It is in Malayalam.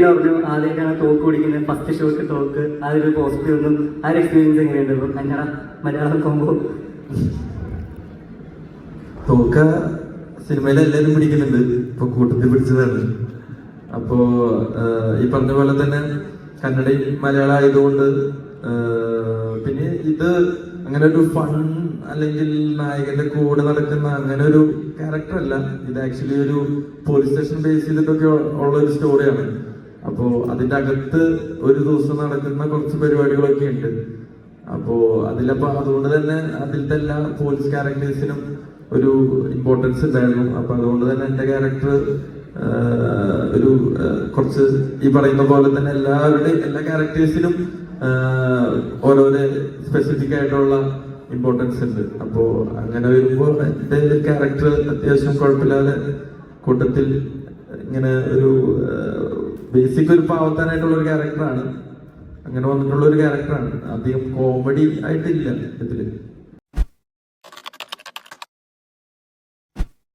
പറഞ്ഞു ആദ്യമായിട്ടാണ് തോക്ക് കുടിക്കുന്നത്, ഫസ്റ്റ് ഷോട്ട് തോക്ക്, അതൊരു പോസിറ്റീവ് ഒന്നും ആ ഒരു എക്സ്പീരിയൻസ് എങ്ങനെയുണ്ട്? ഇപ്പം കന്നഡ മലയാളം കോമ്പോ തോക്ക സിനിമയിൽ എല്ലാവരും പിടിക്കുന്നുണ്ട്, ഇപ്പൊ കൂട്ടത്തിൽ പിടിച്ചതാണ്. അപ്പോ ഈ പറഞ്ഞ പോലെ തന്നെ കന്നഡയും മലയാളം ആയതുകൊണ്ട് പിന്നെ ഇത് അങ്ങനെ ഒരു ഫൺ അല്ലെങ്കിൽ നായകന്റെ കൂടെ നടക്കുന്ന അങ്ങനെ ഒരു ക്യാരക്ടർ അല്ല. ഇത് ആക്ച്വലി ഒരു പോലീസ് സ്റ്റേഷൻ ബേസ് ചെയ്തിട്ടൊക്കെ ഉള്ള ഒരു സ്റ്റോറിയാണ്. അപ്പോ അതിന്റെ അകത്ത് ഒരു ദിവസം നടക്കുന്ന കുറച്ച് പരിപാടികളൊക്കെ ഉണ്ട്. അപ്പോ അതിലപ്പോ അതുകൊണ്ട് തന്നെ അതിലത്തെ എല്ലാ പോലീസ് ക്യാരക്ടേഴ്സിനും ഒരു ഇമ്പോർട്ടൻസ് ഉണ്ടായിരുന്നു. അപ്പൊ അതുകൊണ്ട് തന്നെ എന്റെ ക്യാരക്ടർ ഒരു കുറച്ച് ഈ പറയുന്ന പോലെ തന്നെ എല്ലാ ക്യാരക്ടേഴ്സിനും ഓരോരോ സ്പെസിഫിക് ആയിട്ടുള്ള ഇമ്പോർട്ടൻസ് ഉണ്ട്. അപ്പോ അങ്ങനെ വരുമ്പോ എന്റെ ക്യാരക്ടർ അത്യാവശ്യം കുഴപ്പമില്ലാതെ കൂട്ടത്തിൽ ഇങ്ങനെ ഒരു ബേസിക് ഒരു പാവത്താനായിട്ടുള്ള ഒരു ക്യാരക്ടറാണ്. അങ്ങനെ വന്നിട്ടുള്ള ഒരു ക്യാരക്ടറാണ്. അധികം കോമഡി ആയിട്ടില്ല ഇതില്.